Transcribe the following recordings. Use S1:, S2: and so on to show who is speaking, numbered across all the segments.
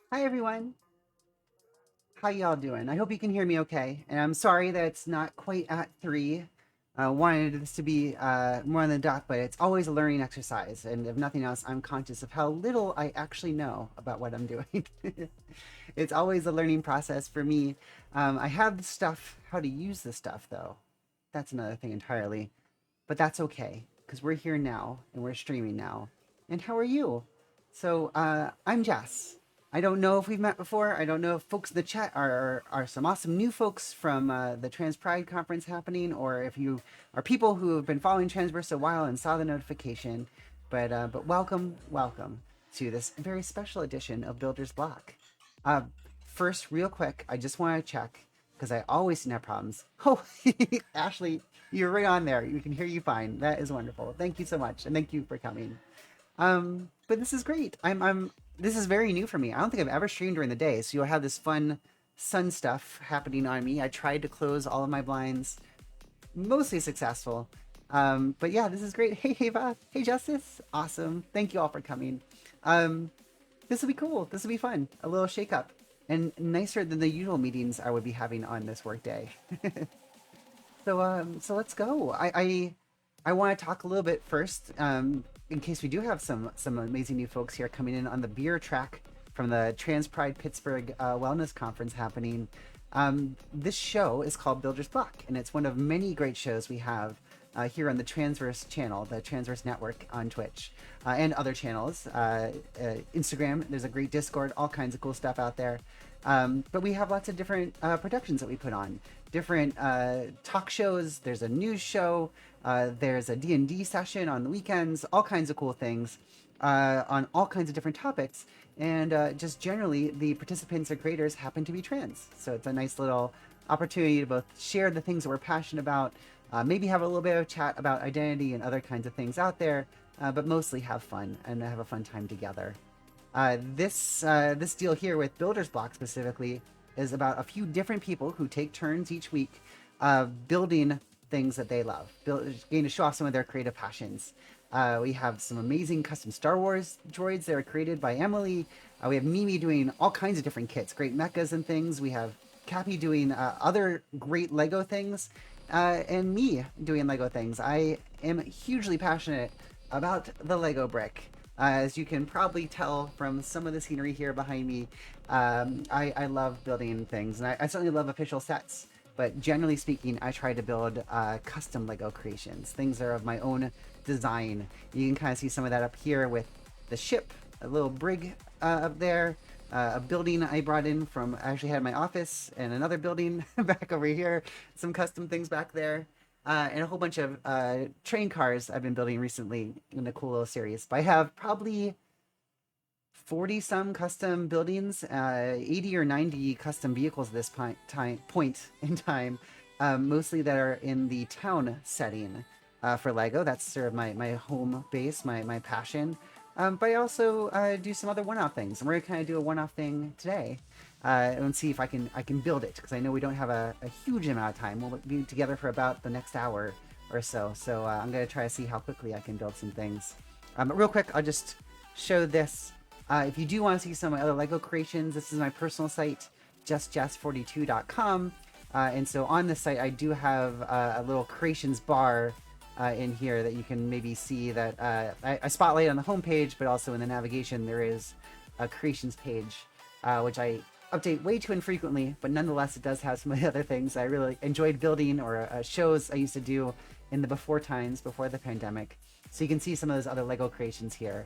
S1: Hi everyone. How y'all doing? I hope you can hear me okay. And I'm sorry that it's not quite at 3. I wanted this to be more on the dot, but it's always a learning exercise. And if nothing else, I'm conscious of how little I actually know about what I'm doing. It's always a learning process for me. I have the stuff, how to use the stuff though. That's another thing entirely. But that's okay, because we're here now and we're streaming now. And how are you? I'm Jess. I don't know if we've met before. I don't know if folks in the chat are some awesome new folks from the Trans Pride conference happening, or if you are people who have been following Transverse a while and saw the notification. But welcome, welcome to this very special edition of Builder's Block. Uh, First, real quick, I just want to check because I always seem to have problems. Oh, Ashley, you're right on there. We can hear you fine. That is wonderful. Thank you so much, and thank you for coming. But this is great. This is very new for me. I don't think I've ever streamed during the day, so you'll have this fun sun stuff happening on me. I tried to close all of my blinds, mostly successful. But yeah, this is great. Hey, Ava. Hey, Justice. Awesome. Thank you all for coming. Um, this will be cool. This will be fun. A little shake up. And nicer than the usual meetings I would be having on this workday. So let's go. I want to talk a little bit first, in case we do have some amazing new folks here coming in on the beer track from the Trans Pride Pittsburgh Wellness Conference happening. This show is called Builder's Block, and it's one of many great shows we have here on the Transverse channel, the Transverse Network on Twitch, and other channels. Instagram, there's a great Discord, all kinds of cool stuff out there. But we have lots of different productions that we put on, different talk shows. There's a news show. There's a D&D session on the weekends, all kinds of cool things on all kinds of different topics. And just generally, the participants or creators happen to be trans. So it's a nice little opportunity to both share the things that we're passionate about, maybe have a little bit of chat about identity and other kinds of things out there, but mostly have fun and have a fun time together. This deal here with Builder's Block specifically is about a few different people who take turns each week building things that they love, getting to show off some of their creative passions. We have some amazing custom Star Wars droids that are created by Emily. We have Mimi doing all kinds of different kits, great mechas and things. We have Cappy doing other great Lego things, and me doing Lego things. I am hugely passionate about the Lego brick. As you can probably tell from some of the scenery here behind me, I love building things, and I certainly love official sets. But generally speaking, I try to build custom Lego creations, things that are of my own design. You can kind of see some of that up here with the ship, a little brig up there, a building I brought in from, I actually had my office, and another building back over here, some custom things back there. And a whole bunch of train cars I've been building recently in a cool little series. But I have probably 40 some custom buildings, 80 or 90 custom vehicles at this point in time, mostly that are in the town setting for Lego. That's sort of my home base, my passion. But I also do some other one-off things. And we're going to kind of do a one-off thing today and see if I can build it, because I know we don't have a huge amount of time. We'll be together for about the next hour or so. So I'm going to try to see how quickly I can build some things. But real quick, I'll just show this. If you do want to see some of my other Lego creations, this is my personal site, justjess42.com. And so on this site, I do have a little creations bar in here that you can maybe see that I spotlight on the homepage, but also in the navigation there is a creations page, which I update way too infrequently, but nonetheless it does have some of the other things I really enjoyed building, or shows I used to do in the before times, before the pandemic. So you can see some of those other Lego creations here.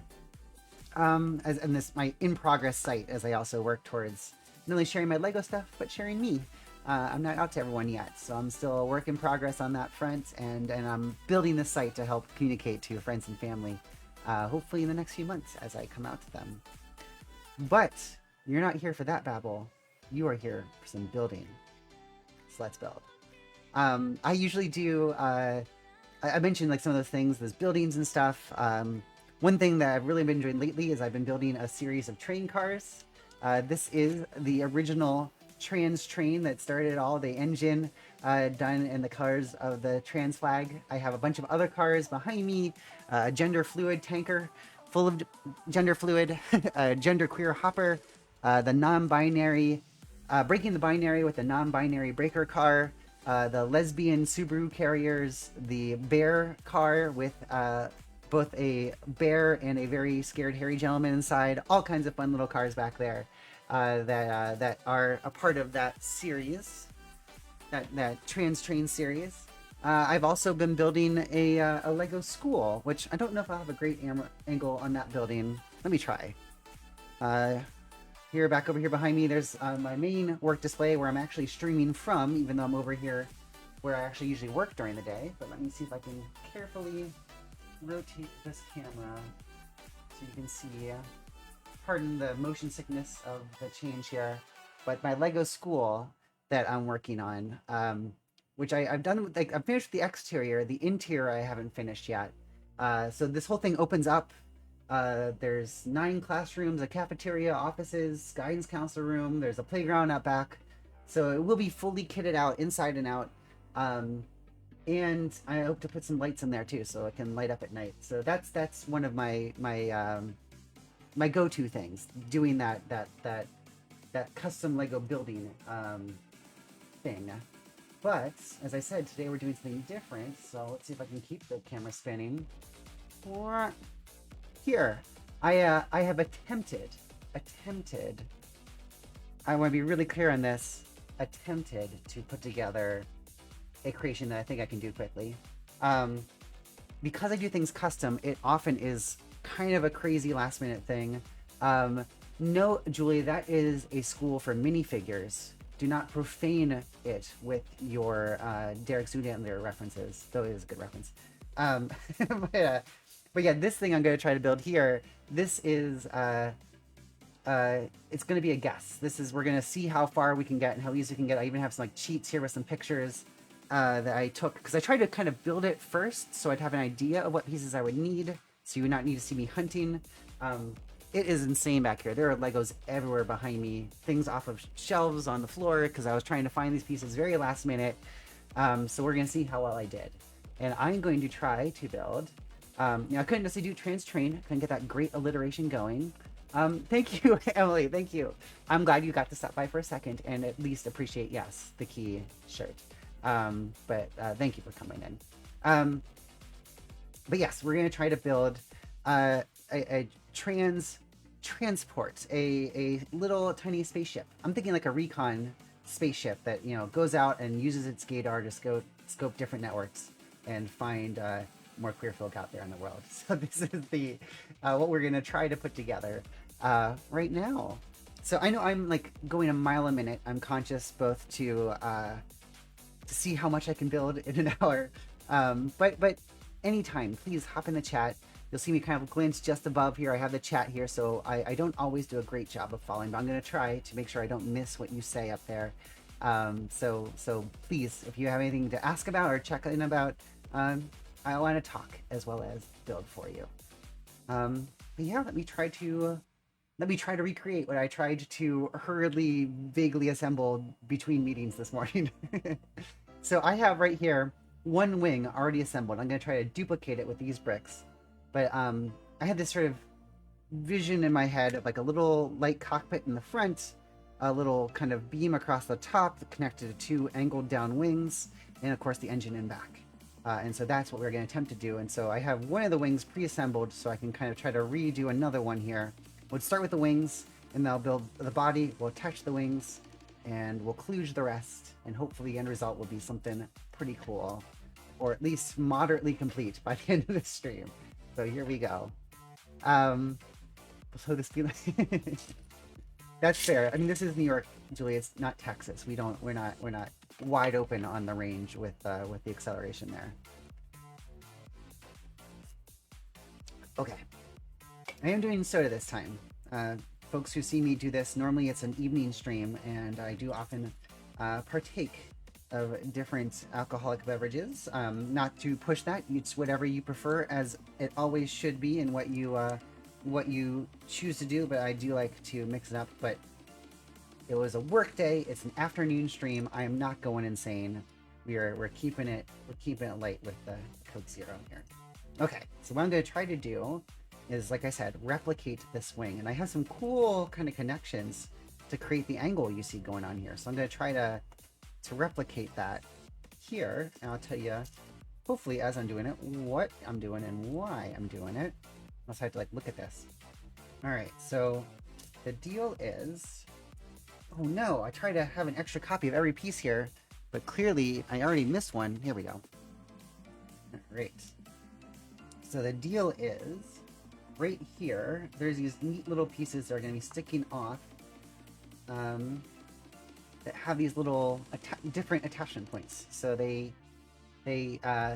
S1: And this my in progress site, as I also work towards not only sharing my Lego stuff, but sharing me. I'm not out to everyone yet, so I'm still a work in progress on that front, and I'm building this site to help communicate to friends and family, hopefully in the next few months as I come out to them. But you're not here for that babble. You are here for some building. So let's build. I usually do. I mentioned like some of those things, those buildings and stuff. One thing that I've really been enjoying lately is I've been building a series of train cars. This is the original trans train that started all, the engine done in the colors of the trans flag. I have a bunch of other cars behind me, a gender fluid tanker full of gender fluid, a gender queer hopper, the non-binary, breaking the binary with the non-binary breaker car, the lesbian Subaru carriers, the bear car with both a bear and a very scared hairy gentleman inside. All kinds of fun little cars back there that are a part of that series, that Trans Train series. I've also been building a Lego school, which I don't know if I'll have a great angle on that building. Let me try. Here, back over here behind me, there's my main work display where I'm actually streaming from, even though I'm over here where I actually usually work during the day. But let me see if I can carefully rotate this camera so you can see, pardon the motion sickness of the change here, but my Lego school that I'm working on, which I've done, like, I've finished the exterior. The interior I haven't finished yet. So this whole thing opens up. There's 9 classrooms, a cafeteria, offices, guidance counselor room. There's a playground out back. So it will be fully kitted out inside and out. And I hope to put some lights in there too, so it can light up at night. So that's one of my my go-to things, doing that custom Lego building thing. But as I said, today we're doing something different. So let's see if I can keep the camera spinning. Here, I have attempted. I want to be really clear on this. Attempted to put together a creation that I think I can do quickly. Because I do things custom, it often is kind of a crazy last minute thing. No, Julie, that is a school for minifigures. Do not profane it with your Derek Zoolander references, though it is a good reference. But yeah, this thing I'm going to try to build here, this is, it's going to be a guess. We're going to see how far we can get and how easy we can get. I even have some like cheats here with some pictures that I took, because I tried to kind of build it first so I'd have an idea of what pieces I would need, so you would not need to see me hunting. It is insane back here. There are Legos everywhere behind me, things off of shelves on the floor, because I was trying to find these pieces very last minute. So we're going to see how well I did. And I'm going to try to build, I couldn't necessarily do Trans Train, couldn't get that great alliteration going. Thank you, Emily, thank you. I'm glad you got to stop by for a second and at least appreciate, yes, the key shirt. But thank you for coming in. But yes, we're going to try to build a transport, a little tiny spaceship. I'm thinking like a recon spaceship that, goes out and uses its gaydar to scope different networks and find more queer folk out there in the world. So this is the what we're going to try to put together right now. So I know I'm like going a mile a minute. I'm conscious both to see how much I can build in an hour. But anytime, please hop in the chat. You'll see me kind of glance just above here. I have the chat here, so I don't always do a great job of following, but I'm going to try to make sure I don't miss what you say up there. So please, if you have anything to ask about or check in about, I want to talk as well as build for you. But yeah, let me try to recreate what I tried to hurriedly, vaguely assemble between meetings this morning. So I have right here one wing already assembled. I'm going to try to duplicate it with these bricks. But I had this sort of vision in my head of like a little light cockpit in the front, a little kind of beam across the top that connected to 2 angled down wings, and of course the engine in back. And so that's what we're going to attempt to do. And so I have one of the wings pre-assembled, so I can kind of try to redo another one here. We'll start with the wings, and then I'll build the body, we'll attach the wings, and we'll kludge the rest, and hopefully the end result will be something pretty cool, or at least moderately complete by the end of the stream. So here we go. So this be like that's fair. I mean, this is New York, Julie. It's not Texas. We're not wide open on the range with the acceleration there. Okay, I am doing soda this time. Folks who see me do this, normally it's an evening stream, and I do often partake of different alcoholic beverages. Not to push that, it's whatever you prefer, as it always should be, and what you choose to do, but I do like to mix it up. But it was a work day, it's an afternoon stream, I am not going insane. We're keeping it light with the Coke Zero here. Okay, so what I'm going to try to do is, like I said, replicate this wing, and I have some cool kind of connections to create the angle you see going on here. So I'm going to try to replicate that here, and I'll tell you, hopefully as I'm doing it, what I'm doing and why I'm doing it. I also have to like look at this. All right, so the deal is, oh no, I tried to have an extra copy of every piece here, but clearly I already missed one. Here we go. All right. So the deal is, right here, there's these neat little pieces that are going to be sticking off that have these little different attachment points. So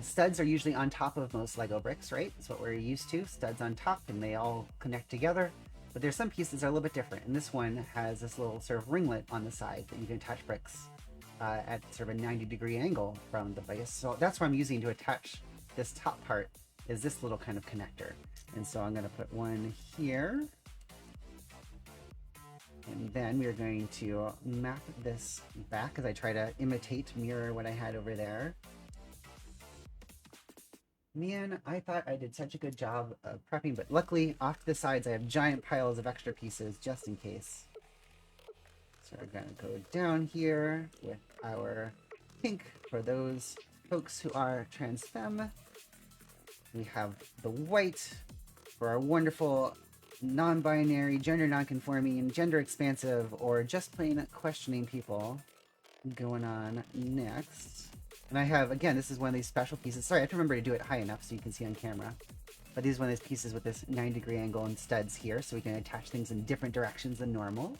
S1: studs are usually on top of most Lego bricks, right? That's what we're used to, studs on top, and they all connect together. But there's some pieces that are a little bit different, and this one has this little sort of ringlet on the side that you can attach bricks at sort of a 90-degree angle from the base. So that's what I'm using to attach this top part, is this little kind of connector. And so I'm going to put one here. And then we're going to map this back as I try to mirror what I had over there. Man, I thought I did such a good job of prepping, but luckily off to the sides I have giant piles of extra pieces just in case. So we're going to go down here with our pink for those folks who are trans femme. We have the white for our wonderful non-binary, gender non-conforming, gender expansive, or just plain questioning people going on next. And I have, again, this is one of these special pieces. Sorry, I have to remember to do it high enough so you can see on camera. But this is one of those pieces with this 9-degree angle and studs here, so we can attach things in different directions than normal.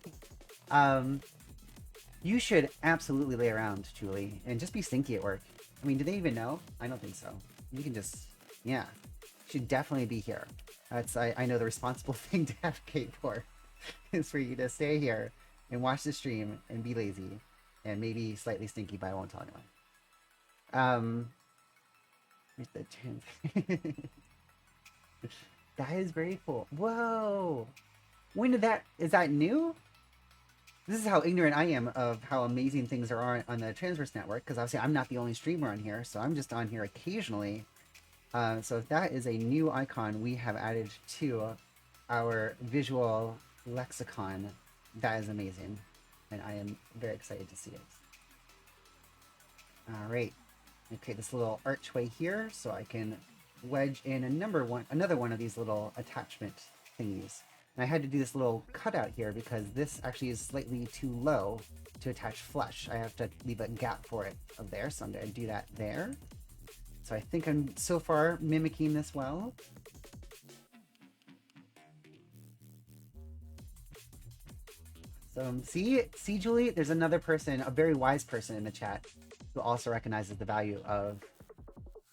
S1: You should absolutely lay around, Julie, and just be stinky at work. I mean, do they even know? I don't think so. You can just, yeah. You should definitely be here. That's, I know the responsible thing to advocate for is for you to stay here and watch the stream and be lazy and maybe slightly stinky, but I won't tell anyone. Here's the chance. That is very cool. Whoa! When did that, is that new? This is how ignorant I am of how amazing things are on the Transverse Network, because obviously I'm not the only streamer on here, so I'm just on here occasionally. So if that is a new icon we have added to our visual lexicon, that is amazing. And I am very excited to see it. All right. I create this little archway here so I can wedge in another one of these little attachment thingies. And I had to do this little cutout here because this actually is slightly too low to attach flush. I have to leave a gap for it of there, so I'm going to do that there. So I think I'm so far mimicking this well. So see, Julie, there's another person, a very wise person in the chat who also recognizes the value of...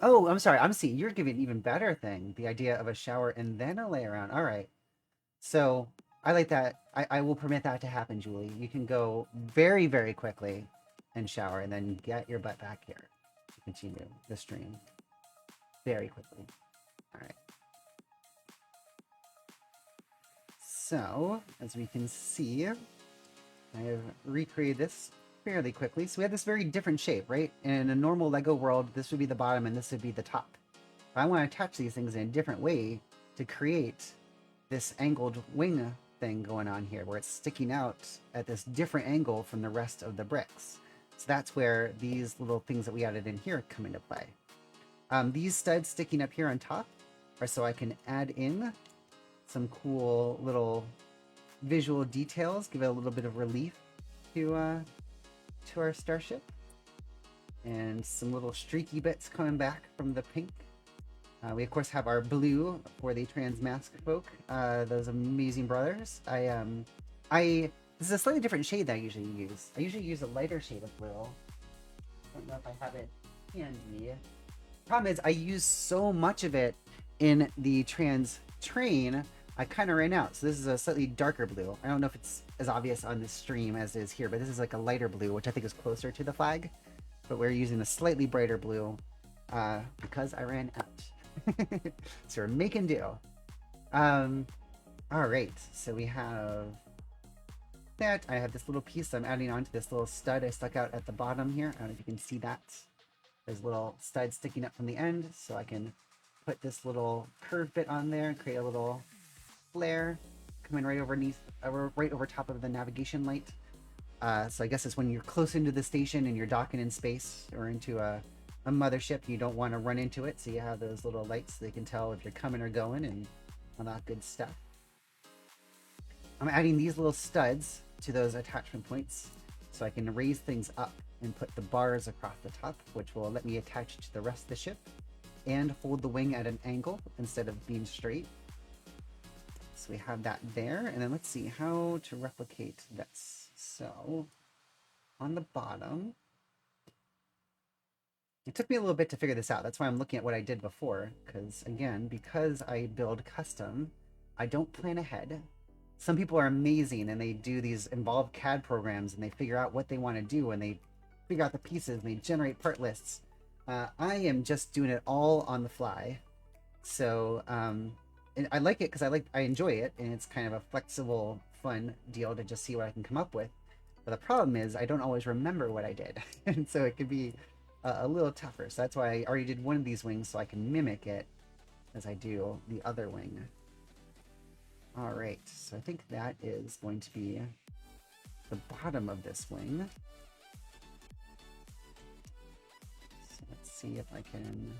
S1: Oh, I'm sorry, I'm seeing, you're giving an even better thing. The idea of a shower and then a lay around. All right. So I like that. I will permit that to happen, Julie. You can go very, very quickly and shower and then get your butt back here to continue the stream very quickly. All right. So as we can see, I have recreated this fairly quickly. So we have this very different shape, right? In a normal Lego world, this would be the bottom and this would be the top. But I want to attach these things in a different way to create this angled wing thing going on here, where it's sticking out at this different angle from the rest of the bricks. So that's where these little things that we added in here come into play. These studs sticking up here on top are so I can add in some cool little visual details, give it a little bit of relief to our starship. And some little streaky bits coming back from the pink. We of course have our blue for the trans mask folk, those amazing brothers. This is a slightly different shade that I usually use. I usually use a lighter shade of blue. I don't know if I have it handy. Problem is, I use so much of it in the trans train, I kind of ran out. So this is a slightly darker blue. I don't know if it's as obvious on this stream as it is here, but this is like a lighter blue, which I think is closer to the flag. But we're using a slightly brighter blue because I ran out. So we're making do. All right, so we have that. I have this little piece I'm adding onto this little stud I stuck out at the bottom here. I don't know if you can see that. There's a little stud sticking up from the end, so I can put this little curved bit on there and create a little flare coming right right over top of the navigation light. So I guess it's when you're close into the station and you're docking in space or into a mothership, you don't want to run into it, so you have those little lights so they can tell if you're coming or going and all that good stuff. I'm adding these little studs to those attachment points so I can raise things up and put the bars across the top, which will let me attach it to the rest of the ship and hold the wing at an angle instead of being straight. So we have that there, and then let's see how to replicate this. So on the bottom, it took me a little bit to figure this out. That's why I'm looking at what I did before, because again, because I build custom, I don't plan ahead. Some people are amazing and they do these involved CAD programs and they figure out what they want to do and they figure out the pieces and they generate part lists. I am just doing it all on the fly. So and I like it because I enjoy it, and it's kind of a flexible, fun deal to just see what I can come up with. But the problem is I don't always remember what I did, and so it could be a little tougher. So that's why I already did one of these wings so I can mimic it as I do the other wing. All right, so I think that is going to be the bottom of this wing. So let's see if I can...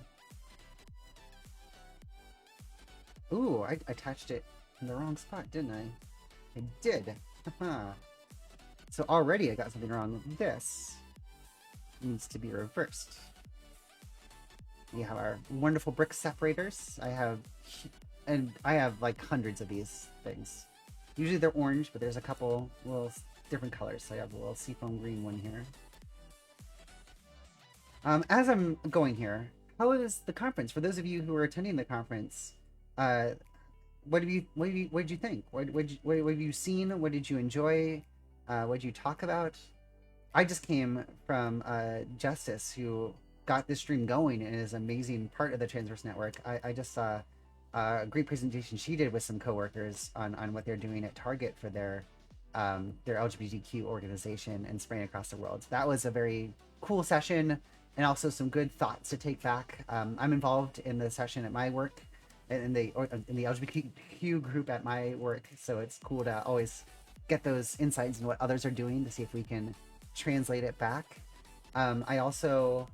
S1: Ooh, I attached it in the wrong spot, didn't I? I did. So already I got something wrong. This needs to be reversed. We have our wonderful brick separators. I have like hundreds of these things. Usually they're orange, but there's a couple little different colors. So I have a little seafoam green one here. As I'm going here, how is the conference? For those of you who are attending the conference, what did you think? What have you seen? What did you enjoy? What did you talk about? I just came from Justice, who got this stream going and is an amazing part of the Transverse Network. I just saw a great presentation she did with some coworkers on what they're doing at Target for their LGBTQ organization and spraying across the world. So that was a very cool session, and also some good thoughts to take back. I'm involved in the session at my work, in the LGBTQ group at my work, so it's cool to always get those insights into what others are doing to see if we can translate it back. I also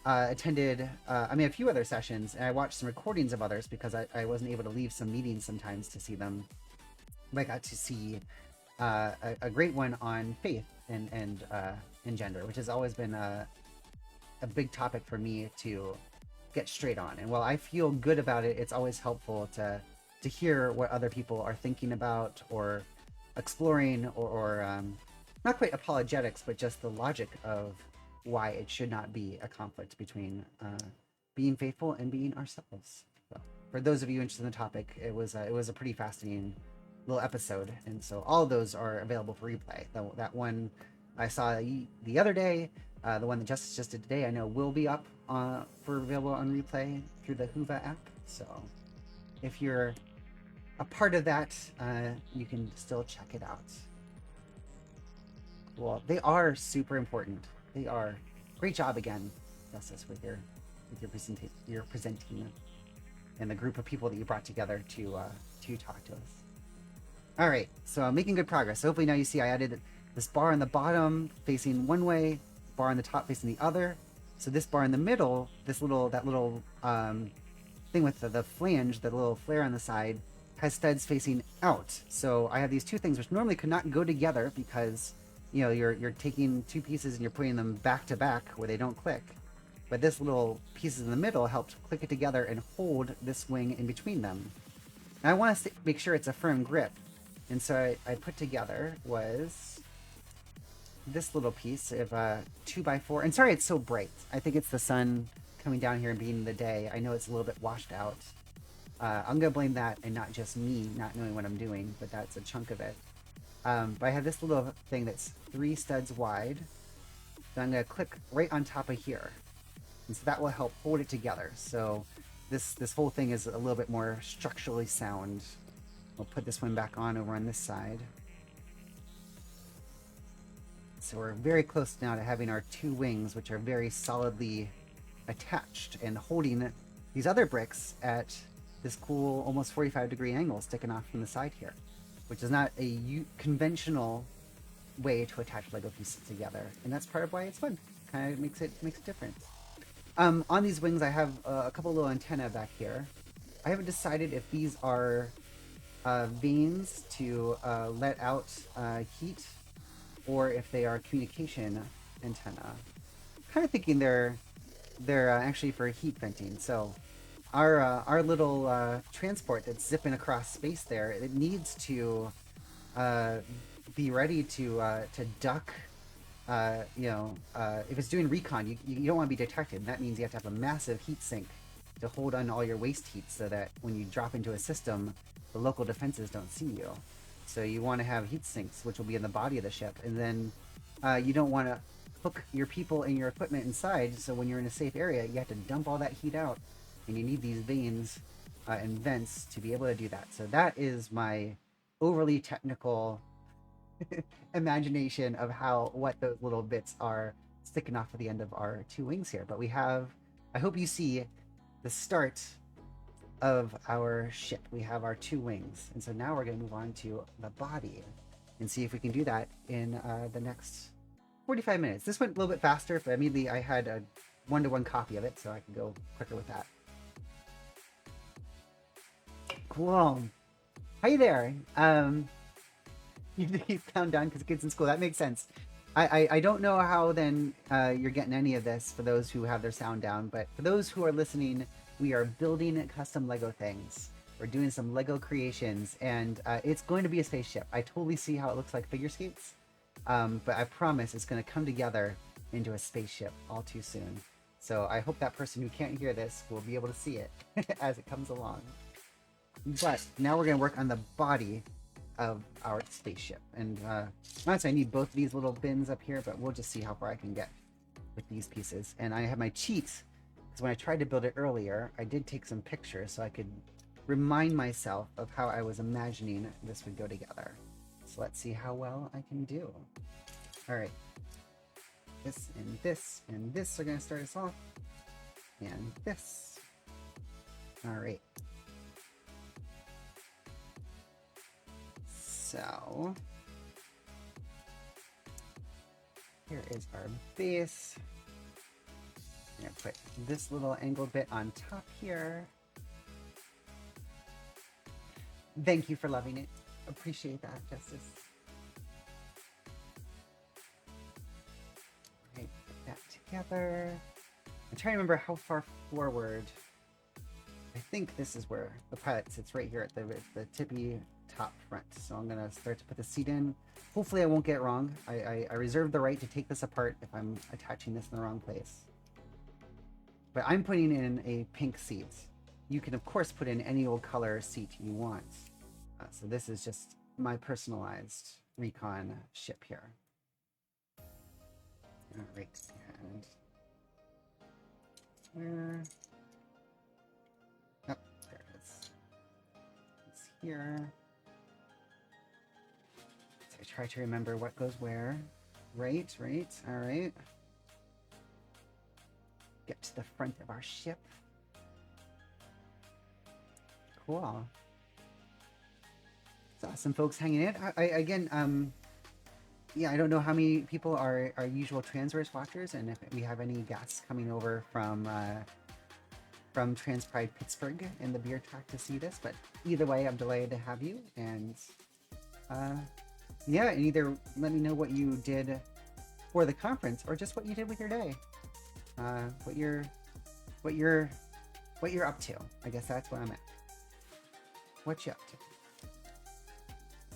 S1: attended a few other sessions, and I watched some recordings of others because I wasn't able to leave some meetings sometimes to see them. But I got to see a great one on faith and gender, which has always been a big topic for me to get straight on. And while I feel good about it, it's always helpful to hear what other people are thinking about or exploring, or not quite apologetics, but just the logic of why it should not be a conflict between being faithful and being ourselves. So, for those of you interested in the topic, it was a pretty fascinating little episode, and so all of those are available for replay. That one I saw the other day, the one that Justice just did today, I know will be up for available on replay through the Whova app. So if you're a part of that, you can still check it out. Well, they are super important. They are. Great job again, Justice, with your presenting and the group of people that you brought together to talk to us. All right, so I'm making good progress. So hopefully now you see I added this bar on the bottom facing one way, bar on the top facing the other. So this bar in the middle, that little thing with the flange, the little flare on the side, has studs facing out. So I have these two things which normally could not go together because, you know, you're taking two pieces and you're putting them back to back where they don't click. But this little pieces in the middle helped click it together and hold this wing in between them. And I want to make sure it's a firm grip. And so I put together was this little piece of 2x4. And sorry it's so bright. I think it's the sun coming down here and being the day. I know it's a little bit washed out. I'm going to blame that and not just me not knowing what I'm doing, but that's a chunk of it. But I have this little thing that's 3 studs wide that I'm going to click right on top of here. And so that will help hold it together. So this whole thing is a little bit more structurally sound. We'll put this one back on over on this side. So we're very close now to having our 2 wings, which are very solidly attached and holding these other bricks at this cool almost 45-degree angle sticking off from the side here. which is not a conventional way to attach Lego pieces together, and that's part of why it's fun. Kind of makes it a difference. On these wings, I have a couple little antennae back here. I haven't decided if these are vanes to let out heat, or if they are communication antenna. I'm kind of thinking they're actually for heat venting. So our little transport that's zipping across space there, it needs to be ready to duck. If it's doing recon, you don't want to be detected. That means you have to have a massive heat sink to hold on all your waste heat, so that when you drop into a system, the local defenses don't see you. So you want to have heat sinks, which will be in the body of the ship, and then you don't want to hook your people and your equipment inside. So when you're in a safe area, you have to dump all that heat out, and you need these vanes and vents to be able to do that. So that is my overly technical imagination of what those little bits are sticking off at the end of our two wings here. But we have, I hope you see the start of our ship. We have our two wings, and so now we're going to move on to the body and see if we can do that in the next 45 minutes. This went a little bit faster, but immediately I had a one-to-one copy of it, so I can go quicker with that. Cool. Hi there. You need to keep sound down because kids in school. That makes sense. I don't know how then you're getting any of this for those who have their sound down, but for those who are listening, we are building custom Lego things. We're doing some Lego creations, and it's going to be a spaceship. I totally see how it looks like figure skates, but I promise it's going to come together into a spaceship all too soon. So I hope that person who can't hear this will be able to see it as it comes along. But now we're going to work on the body of our spaceship. And honestly, I need both of these little bins up here, but we'll just see how far I can get with these pieces. And I have my cheats, because when I tried to build it earlier, I did take some pictures so I could remind myself of how I was imagining this would go together. So let's see how well I can do. All right. This and this and this are going to start us off. And this. All right. So here is our base. I'm going to put this little angled bit on top here. Thank you for loving it. Appreciate that, Justice. All right, put that together. I'm trying to remember how far forward. I think this is where the pilot sits, right here at the tippy top front. So I'm gonna start to put the seat in. Hopefully I won't get it wrong. I reserve the right to take this apart if I'm attaching this in the wrong place. But I'm putting in a pink seat. You can of course put in any old color seat you want. So this is just my personalized recon ship here. All right, and where? Oh, there it is. It's here. So I try to remember what goes where. Right, all right. Get to the front of our ship. Cool. Saw some folks hanging in. Yeah, I don't know how many people are usual Transverse watchers, and if we have any guests coming over from Trans Pride Pittsburgh in the beer track to see this, but either way, I'm delighted to have you, and yeah, and either let me know what you did for the conference or just what you did with your day, what you're up to. I guess that's what I'm at. What you up to?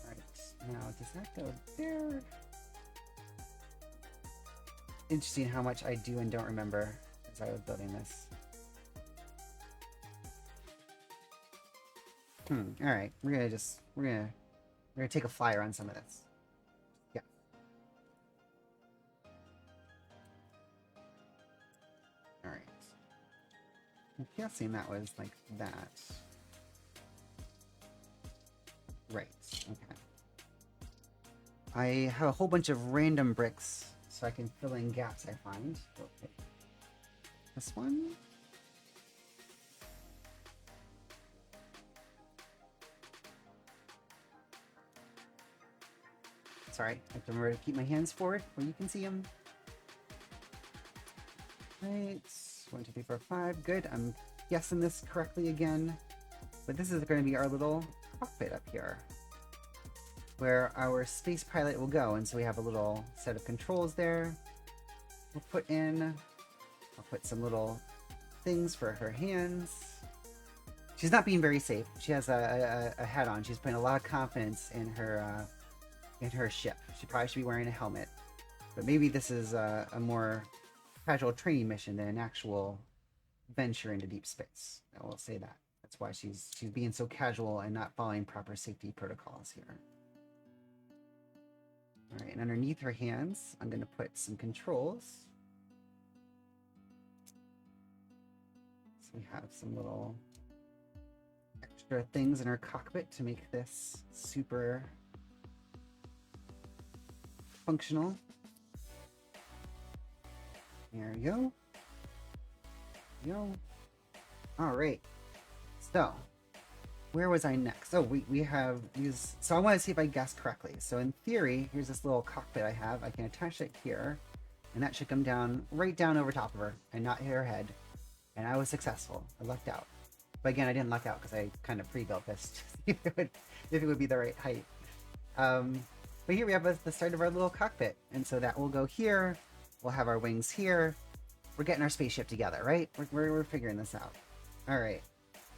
S1: All right, now does that go there? Interesting how much I do and don't remember as I was building this. All right, we're gonna take a flyer on some of this. Yeah. All right. I'm guessing that was like that. Right. Okay. I have a whole bunch of random bricks so I can fill in gaps I find. Okay. This one. Sorry, I have to remember to keep my hands forward where you can see them. Right, 1, 2, 3, 4, 5. Good. I'm guessing this correctly again. But this is going to be our little cockpit up here, where our space pilot will go. And so we have a little set of controls there. We'll put in. I'll put some little things for her hands. She's not being very safe. She has a hat on. She's putting a lot of confidence in her ship. She probably should be wearing a helmet. But maybe this is a more casual training mission than an actual venture into deep space. I will say that. That's why she's being so casual and not following proper safety protocols here. All right, and underneath her hands, I'm going to put some controls. So we have some little extra things in her cockpit to make this super functional. There we go. All right. So, where was I next? Oh, we have these. So I want to see if I guessed correctly. So in theory, here's this little cockpit I have. I can attach it here, and that should come down right down over top of her and not hit her head. And I was successful. I lucked out. But again, I didn't luck out because I kind of pre-built this to see if it would be the right height. But here we have the start of our little cockpit, and so that will go here. We'll have our wings here. We're getting our spaceship together, right? We're figuring this out. All right.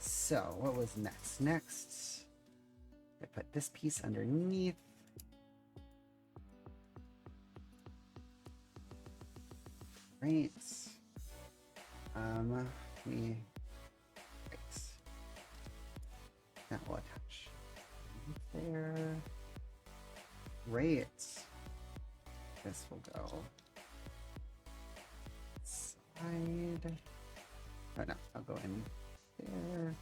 S1: So what was next? Next, I put this piece underneath. Right. Right. That will attach there. Right. This will go side. Oh no, I'll go in there.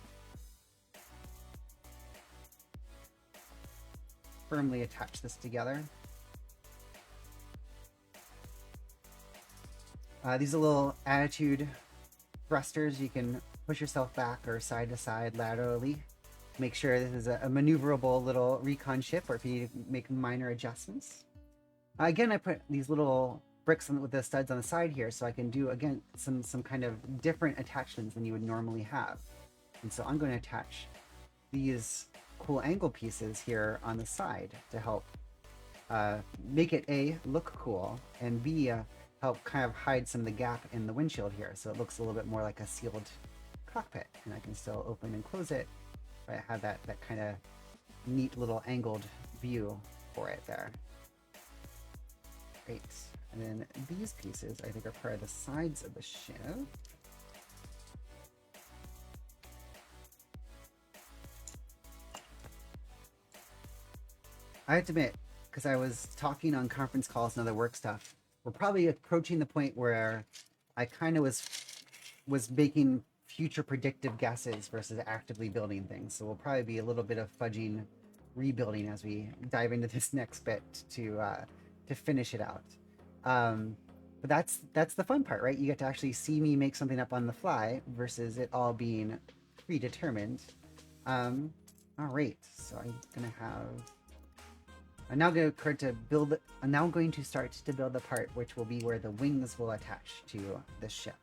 S1: Firmly attach this together. These are little attitude thrusters. You can push yourself back or side to side laterally. Make sure this is a maneuverable little recon ship, or if you need to make minor adjustments. Again, I put these little bricks with the studs on the side here, so I can do, again, some kind of different attachments than you would normally have. And so I'm going to attach these cool angle pieces here on the side to help make it A, look cool, and B, help kind of hide some of the gap in the windshield here, so it looks a little bit more like a sealed cockpit, and I can still open and close it, but I have that kind of neat little angled view for it there. Great. And then these pieces, I think, are part of the sides of the ship. I have to admit, because I was talking on conference calls and other work stuff, we're probably approaching the point where I kind of was making future predictive guesses versus actively building things. So we'll probably be a little bit of fudging, rebuilding as we dive into this next bit to finish it out. But that's the fun part, right? You get to actually see me make something up on the fly versus it all being predetermined. All right, so I'm now going to start to build the part which will be where the wings will attach to the ship.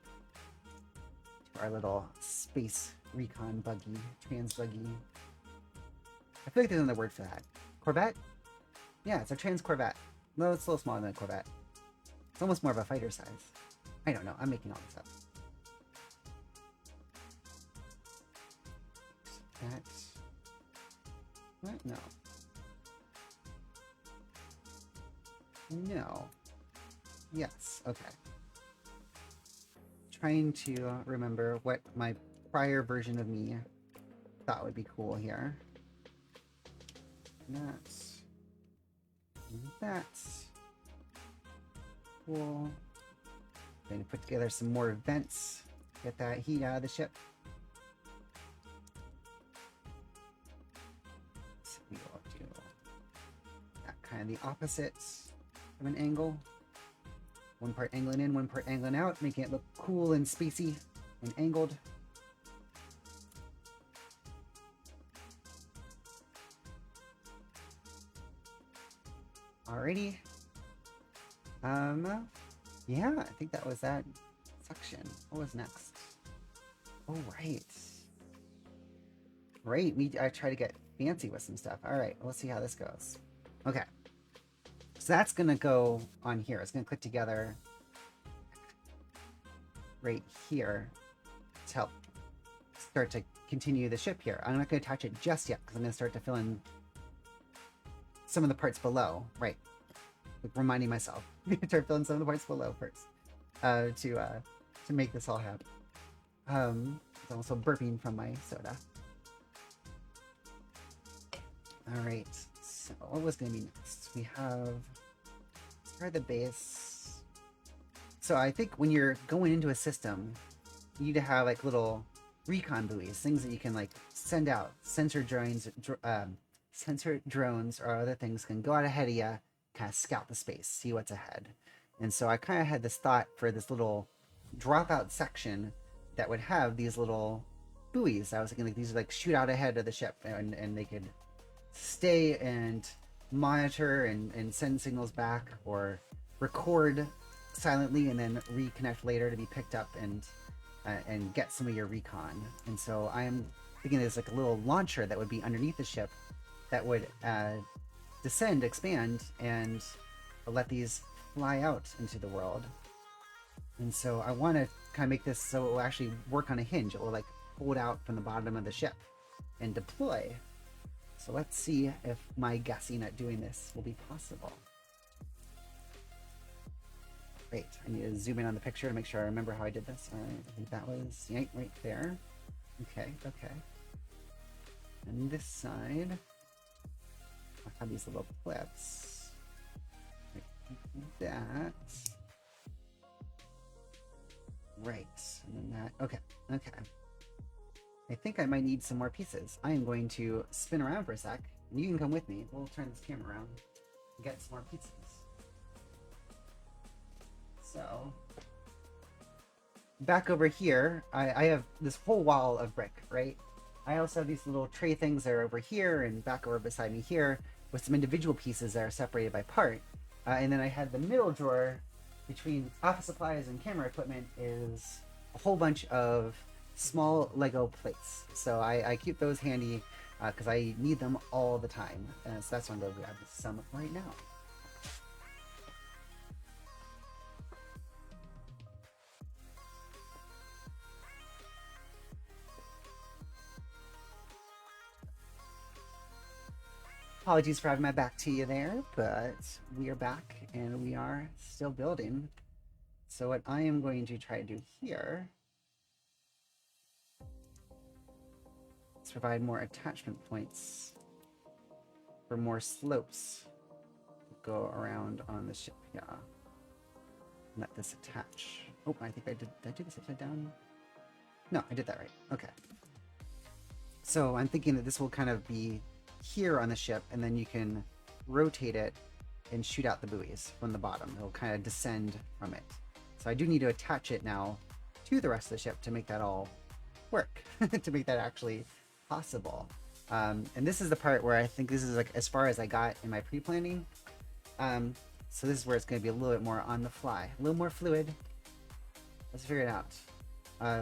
S1: To our little space recon buggy, trans buggy. I feel like there's another word for that. Corvette? Yeah, it's a trans Corvette. No, it's a little smaller than a Corvette. It's almost more of a fighter size. I don't know, I'm making all this up. What? No. No. Yes, okay. Trying to remember what my prior version of me thought would be cool here. That's cool. Going to put together some more vents, get that heat out of the ship. So we will do that kind of the opposite of an angle. One part angling in, one part angling out, making it look cool and spacey and angled. Alrighty. Yeah, I think that was that section. What was next? Oh, right. Right, I try to get fancy with some stuff. All right, let's see how this goes. Okay. So that's gonna go on here. It's gonna click together right here to help start to continue the ship here. I'm not gonna attach it just yet because I'm gonna start to fill in some of the parts below. Right. Like reminding myself. Start filling some of the parts below first. To make this all happen. I'm also burping from my soda. Alright, so what was gonna be next? We have start the base. So I think when you're going into a system, you need to have like little recon buoys, things that you can like send out. Sensor drones or other things can go out ahead of you, kind of scout the space, see what's ahead. And so I kind of had this thought for this little dropout section that would have these little buoys. I was thinking like these are like shoot out ahead of the ship, and they could stay and monitor and send signals back, or record silently and then reconnect later to be picked up and get some of your recon. And so I am thinking there's like a little launcher that would be underneath the ship that would descend, expand, and let these fly out into the world. And so I want to kind of make this so it will actually work on a hinge. It will like hold out from the bottom of the ship and deploy. So let's see if my guessing at doing this will be possible. Great, I need to zoom in on the picture to make sure I remember how I did this. All right, I think that was right there. Okay. And this side, I have these little clips. Like that. Right, and then that. Okay. I think I might need some more pieces. I am going to spin around for a sec, and you can come with me. We'll turn this camera around and get some more pieces. So, back over here, I have this whole wall of brick, right? I also have these little tray things that are over here and back over beside me here with some individual pieces that are separated by part. And then I had the middle drawer between office supplies and camera equipment is a whole bunch of small Lego plates. So I keep those handy because I need them all the time. So that's why I'm going to grab some right now. Apologies for having my back to you there, but we are back and we are still building. So what I am going to try to do here is provide more attachment points for more slopes to go around on the ship. Yeah. Let this attach. Oh, I think did I do this upside down? No, I did that right. Okay. So I'm thinking that this will kind of be here on the ship, and then you can rotate it and shoot out the buoys from the bottom. It'll kind of descend from it. So I do need to attach it now to the rest of the ship to make that all work, to make that actually possible. And this is the part where I think this is like as far as I got in my pre-planning. So this is where it's going to be a little bit more on the fly, a little more fluid. Let's figure it out.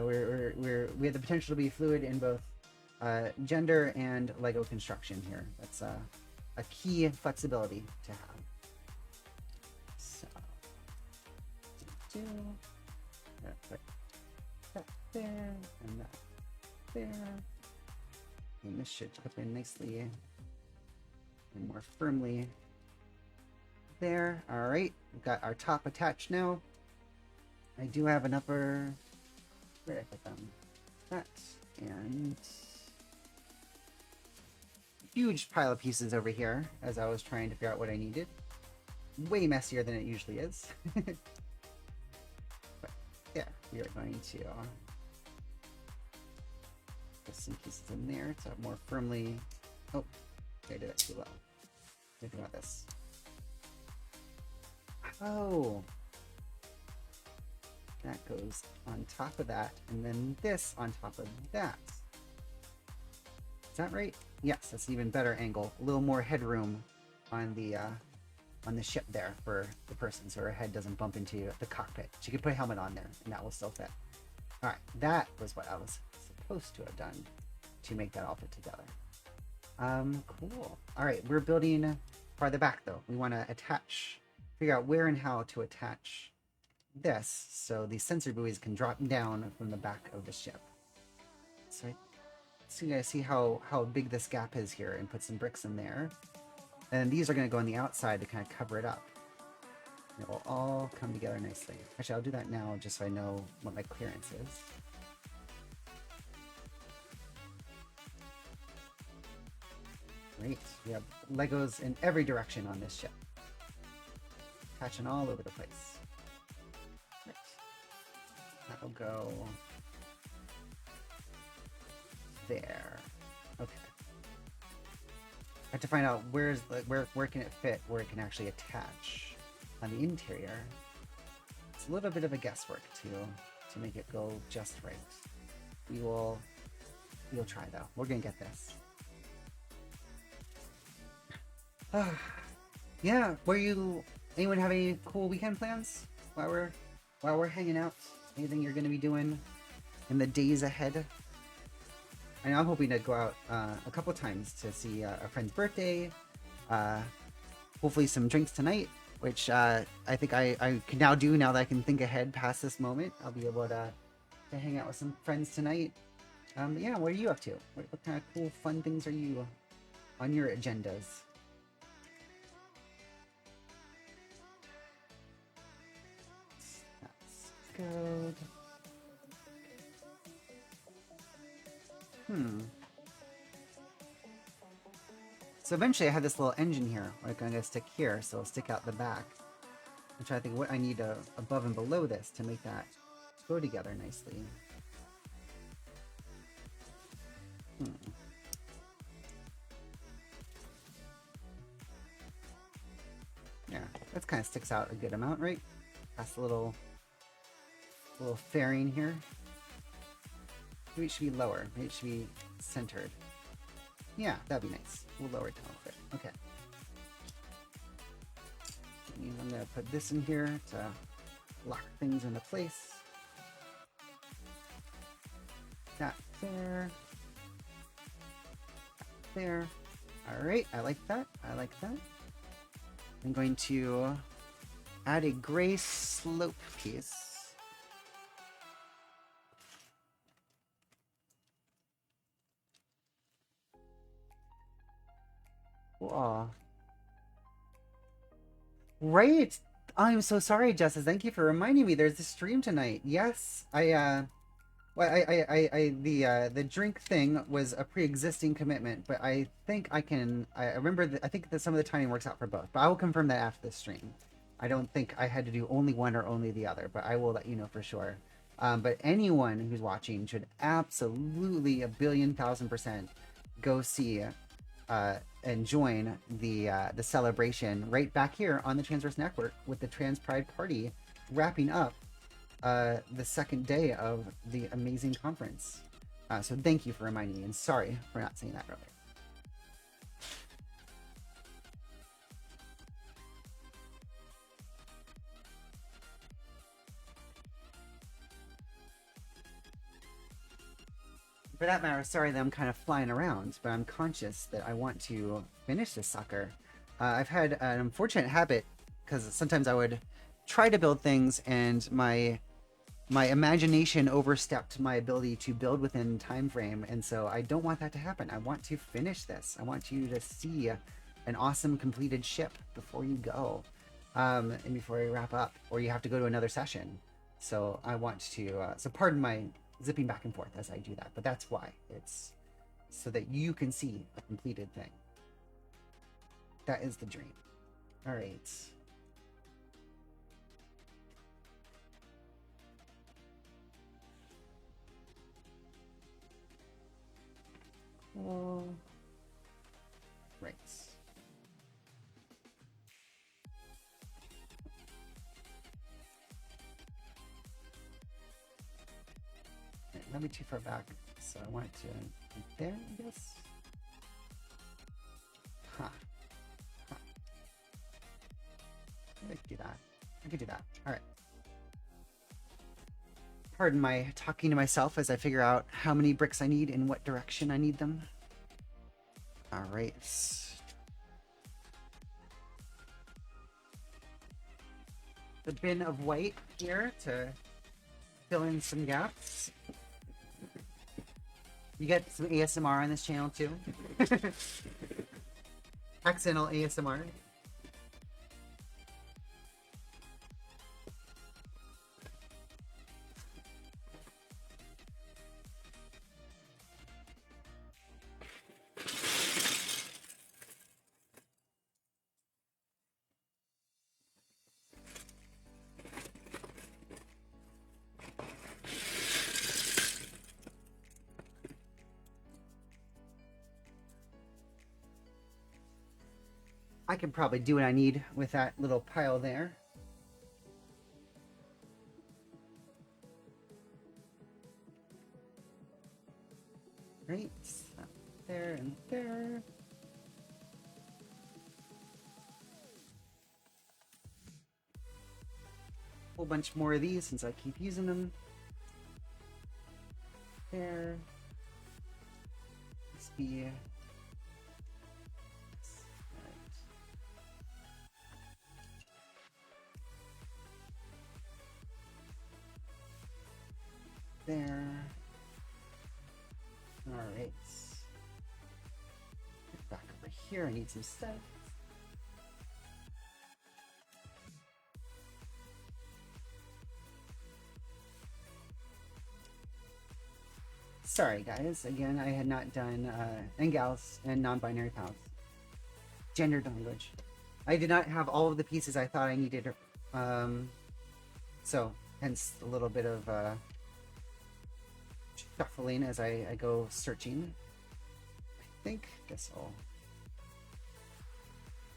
S1: We have the potential to be fluid in both gender and Lego construction here. That's a key flexibility to have. So, put that there and that there, and this should clip in nicely and more firmly there. All right, we've got our top attached now. I do have an upper. Where did I put them? That and huge pile of pieces over here as I was trying to figure out what I needed. Way messier than it usually is. But yeah, we are going to put some pieces in there to more firmly. Oh, I did it too low. Think about this. Oh, that goes on top of that, and then this on top of that. Is that right? Yes, that's an even better angle. A little more headroom on the on the ship there for the person, so her head doesn't bump into the cockpit. She could put a helmet on there, and that will still fit. All right, that was what I was supposed to have done to make that all fit together. Cool. All right, we're building farther back though. We want to figure out where and how to attach this so the sensor buoys can drop down from the back of the ship. So you guys see how big this gap is here, and put some bricks in there. And these are going to go on the outside to kind of cover it up. It will all come together nicely. Actually, I'll do that now just so I know what my clearance is. Great. We have Legos in every direction on this ship. Attaching all over the place. Right. That'll go there. Okay. I have to find out where can it fit, where it can actually attach on the interior. It's a little bit of a guesswork to make it go just right. We'll try though. We're gonna get this. Yeah. Anyone have any cool weekend plans while we're hanging out? Anything you're gonna be doing in the days ahead? I know I'm hoping to go out a couple times to see a friend's birthday. Hopefully some drinks tonight, which I think I can now do now that I can think ahead past this moment. I'll be able to hang out with some friends tonight. Yeah, what are you up to? What kind of cool, fun things are you on your agendas? That's good. So eventually I have this little engine here, where I'm going to stick here, so it'll stick out the back. I'm trying to think what I need above and below this to make that go together nicely. Yeah, that kind of sticks out a good amount, right? Past a little fairing here. Maybe it should be lower. Maybe it should be centered. Yeah, that'd be nice. We'll lower it down a bit. Okay. I'm going to put this in here to lock things into place. That there. There. Alright, I like that. I like that. I'm going to add a gray slope piece. Aw. Right. I'm so sorry, Justice. Thank you for reminding me. There's a stream tonight. Yes, the drink thing was a pre-existing commitment, but I think I remember I think that some of the timing works out for both. But I will confirm that after the stream. I don't think I had to do only one or only the other, but I will let you know for sure. But anyone who's watching should absolutely 1,000,000,000% go see and join the celebration right back here on the Transverse Network with the Trans Pride Party wrapping up the second day of the amazing conference. So thank you for reminding me, and sorry for not saying that earlier. For that matter, sorry that I'm kind of flying around, but I'm conscious that I want to finish this sucker. I've had an unfortunate habit, because sometimes I would try to build things and my imagination overstepped my ability to build within time frame, and so I don't want that to happen. I want to finish this. I want you to see an awesome completed ship before you go, and before we wrap up, or you have to go to another session. So I want to, so pardon my zipping back and forth as I do that, but that's why. It's so that you can see a completed thing. That is the dream. All right. Right. Not be too far back, so I want it to be there, I guess. Huh. I could do that. I could do that. All right. Pardon my talking to myself as I figure out how many bricks I need in what direction I need them. All right. The bin of white here to fill in some gaps. You get some ASMR on this channel too. Accidental ASMR. I can probably do what I need with that little pile there. Right, there and there. Whole bunch more of these since I keep using them. There. Let's be. There. All right. Back over here. I need some stuff. Sorry, guys. Again, I had not done and gals and non-binary pals. Gendered language. I did not have all of the pieces I thought I needed. So, hence a little bit of shuffling as I go searching. I think this will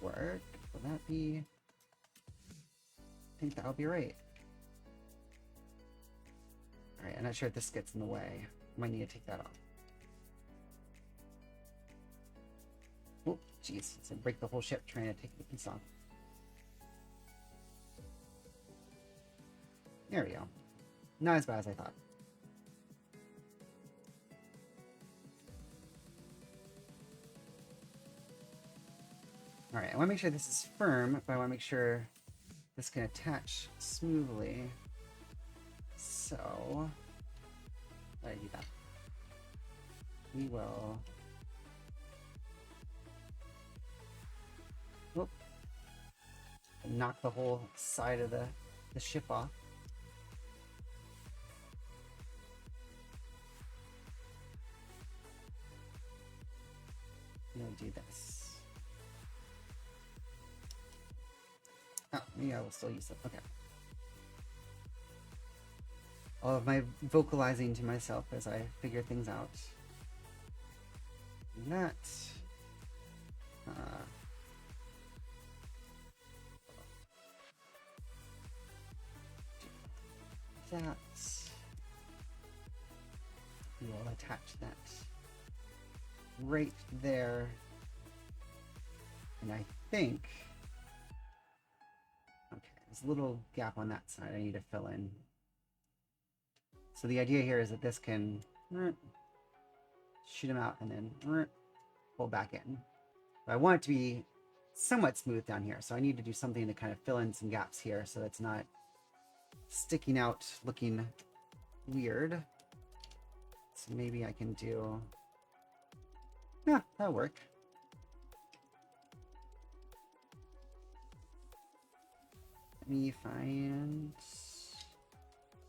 S1: work. Will that be? I think that'll be right. Alright, I'm not sure if this gets in the way. Might need to take that off. Oh, jeez. It's gonna break the whole ship trying to take the piece off. There we go. Not as bad as I thought. Alright, I want to make sure this is firm, but I want to make sure this can attach smoothly. So, how do I do that? We will... Whoop. Knock the whole side of the ship off. I'm gonna do this. Oh, maybe I will still use it. Okay. All of my vocalizing to myself as I figure things out. And that. That. We will attach that right there. And I think. Okay, there's a little gap on that side I need to fill in. So the idea here is that this can shoot them out and then pull back in. But I want it to be somewhat smooth down here, so I need to do something to kind of fill in some gaps here so it's not sticking out looking weird. So maybe I can do... Yeah, that'll work. Let me find...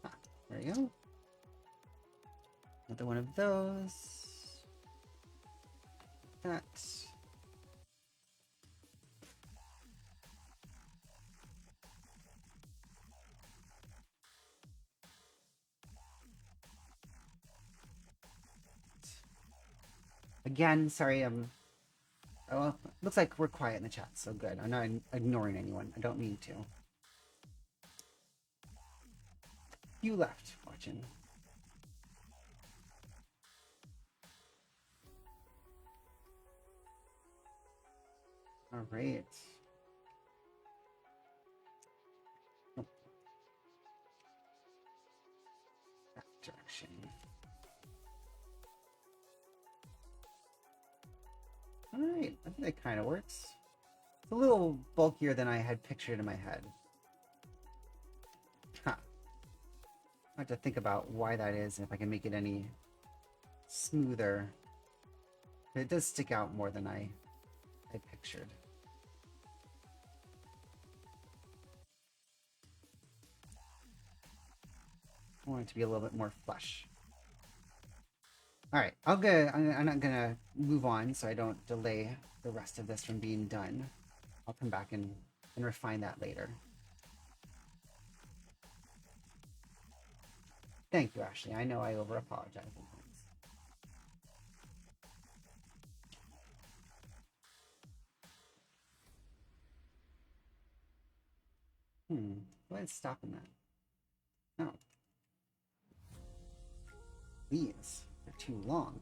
S1: Ah, there we go. Another one of those. That. Again, sorry, oh, looks like we're quiet in the chat, so good. I'm not ignoring anyone. I don't mean to. You left watching. All right. direction. Alright, I think that kind of works. It's a little bulkier than I had pictured in my head. Huh. I have to think about why that is and if I can make it any smoother. But it does stick out more than I pictured. I want it to be a little bit more flush. All right, I'm not gonna move on so I don't delay the rest of this from being done. I'll come back and refine that later. Thank you, Ashley. I know I over apologize sometimes. What is stopping that? No. These are too long.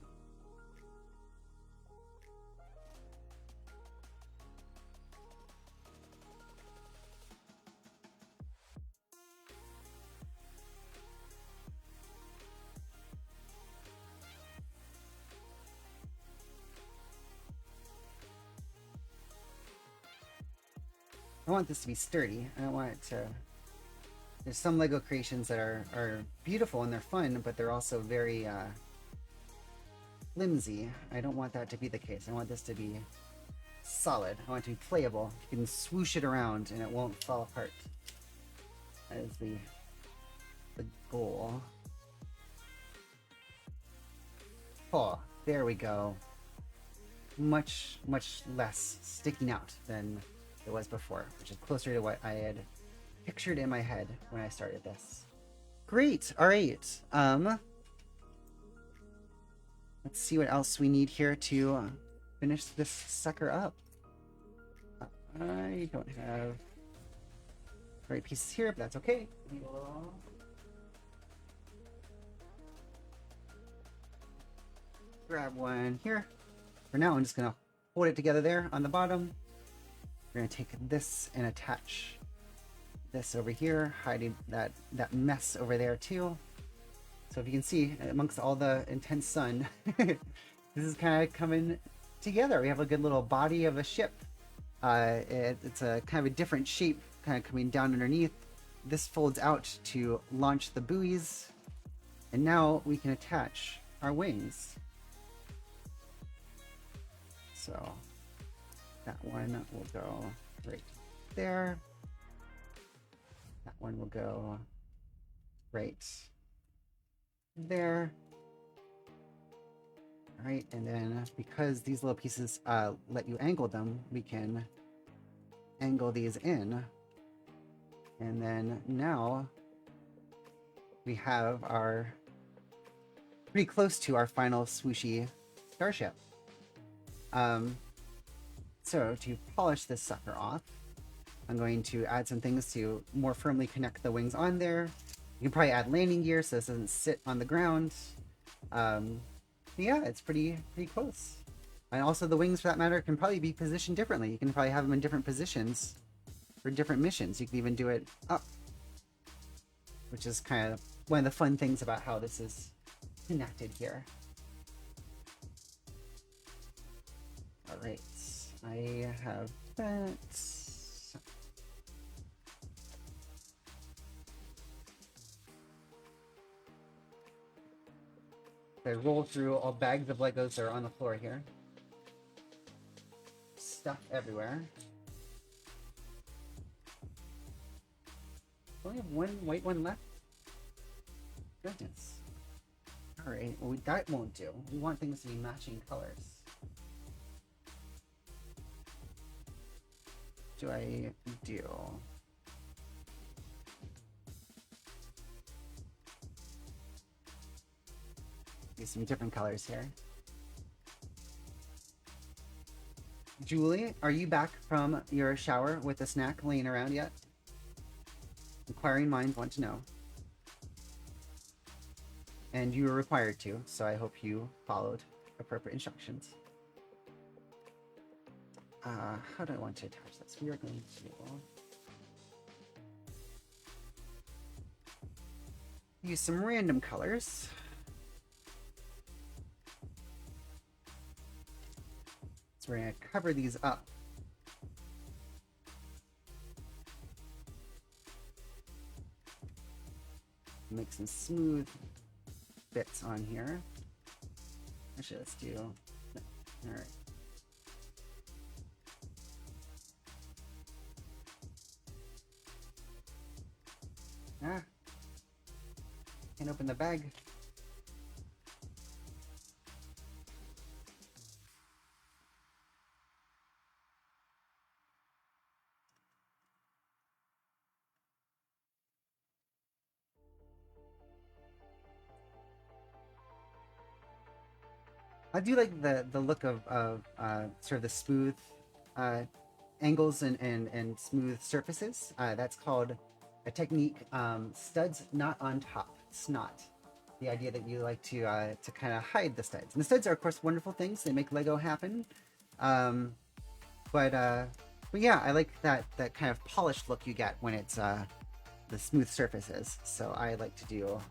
S1: I want this to be sturdy. I don't want it to... There's some Lego creations that are beautiful and they're fun, but they're also very flimsy. I don't want that to be the case. I want this to be solid. I want it to be playable. You can swoosh it around and it won't fall apart. That is the goal. Oh, there we go. Much less sticking out than it was before, which is closer to what I had pictured in my head when I started this. Great. All right. Let's see what else we need here to finish this sucker up. I don't have the right pieces here, but that's okay. We will grab one here. For now, I'm just gonna hold it together there on the bottom. We're gonna take this and attach this over here, hiding that mess over there too. So if you can see, amongst all the intense sun, this is kind of coming together. We have a good little body of a ship. It's a kind of a different shape, kind of coming down underneath. This folds out to launch the buoys, and now we can attach our wings. So that one will go right there. That one will go right there. All right, and then because these little pieces let you angle them, we can angle these in. And then now we have our pretty close to our final swooshy starship. So to polish this sucker off, I'm going to add some things to more firmly connect the wings on there. You can probably add landing gear so this doesn't sit on the ground. Yeah, it's pretty close. And also the wings, for that matter, can probably be positioned differently. You can probably have them in different positions for different missions. You can even do it up, which is kind of one of the fun things about how this is connected here. All right, I have that. I roll through all bags of Legos that are on the floor here. Stuff everywhere. We only have one white one left? Goodness. Alright, well that won't do. We want things to be matching colors. What do I do? Some different colors here. Julie, are you back from your shower with a snack laying around yet? Inquiring minds want to know. And you were required to, so I hope you followed appropriate instructions. How do I want to attach this? We are going to... use some random colors. So we're going to cover these up. Make some smooth bits on here. Actually, let's do... All right. Ah. Can't open the bag. I do like the look of sort of the smooth angles and smooth surfaces. That's called a technique, studs not on top, snot. The idea that you like to kind of hide the studs. And the studs are, of course, wonderful things. They make Lego happen. But yeah, I like that kind of polished look you get when it's the smooth surfaces. So I like to do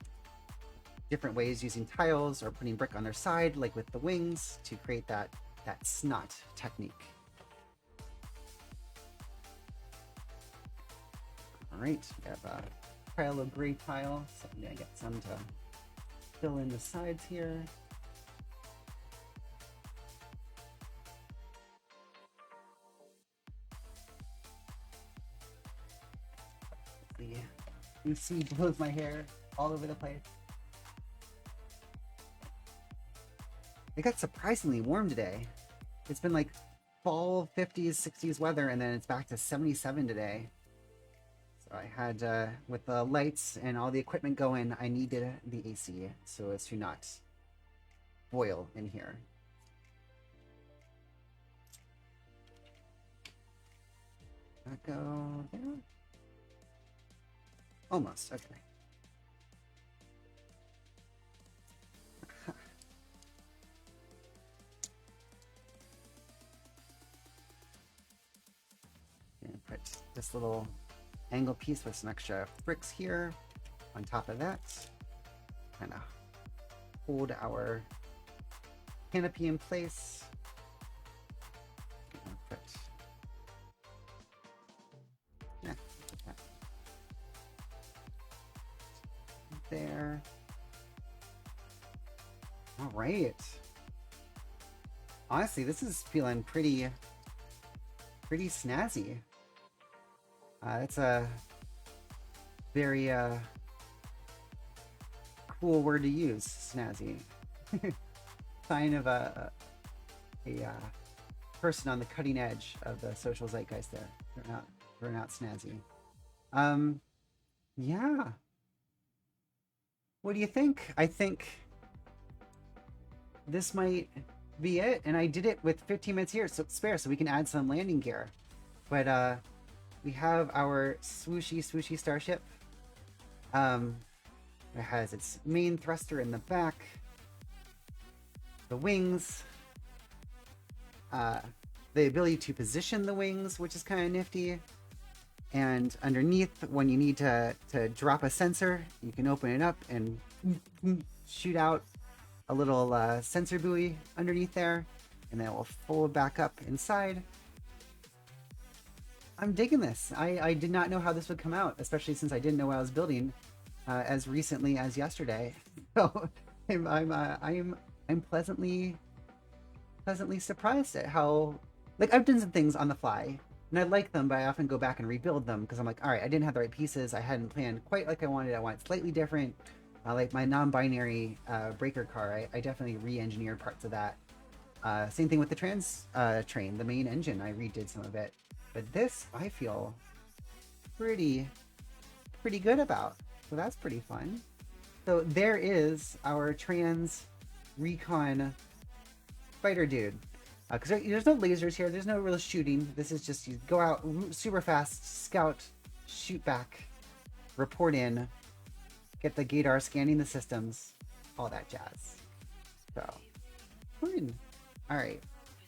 S1: different ways using tiles or putting brick on their side, like with the wings, to create that snot technique. All right, we have a pile of gray tile, so I'm gonna get some to fill in the sides here. You see, blows my hair all over the place. It got surprisingly warm today. It's been like fall 50s, 60s weather, and then it's back to 77 today. So I had, with the lights and all the equipment going, I needed the AC so as to not boil in here. That go there? Almost, okay. And put this little angle piece with some extra bricks here on top of that. Kind of hold our canopy in place. Put, yeah, put that there. All right. Honestly, this is feeling pretty snazzy. It's a very cool word to use, snazzy. Sign of a person on the cutting edge of the social zeitgeist there. They're not snazzy. Yeah. What do you think? I think this might be it, and I did it with 15 minutes here spare, so we can add some landing gear. But we have our swooshy starship. It has its main thruster in the back, the wings, the ability to position the wings, which is kind of nifty. And underneath, when you need to drop a sensor, you can open it up and shoot out a little sensor buoy underneath there, and then it will fold back up inside. I'm digging this. I did not know how this would come out, especially since I didn't know what I was building as recently as yesterday. So I'm pleasantly surprised at how, like, I've done some things on the fly and I like them, but I often go back and rebuild them because I'm like, all right, I didn't have the right pieces. I hadn't planned quite like I wanted. I want it slightly different. Like my non-binary breaker car, I definitely re-engineered parts of that. Same thing with the trans train, the main engine. I redid some of it. But this, I feel pretty good about. So that's pretty fun. So there is our trans recon fighter dude. Because there's no lasers here. There's no real shooting. This is just you go out super fast, scout, shoot back, report in, get the gaydar scanning the systems, all that jazz. So, fun. All right.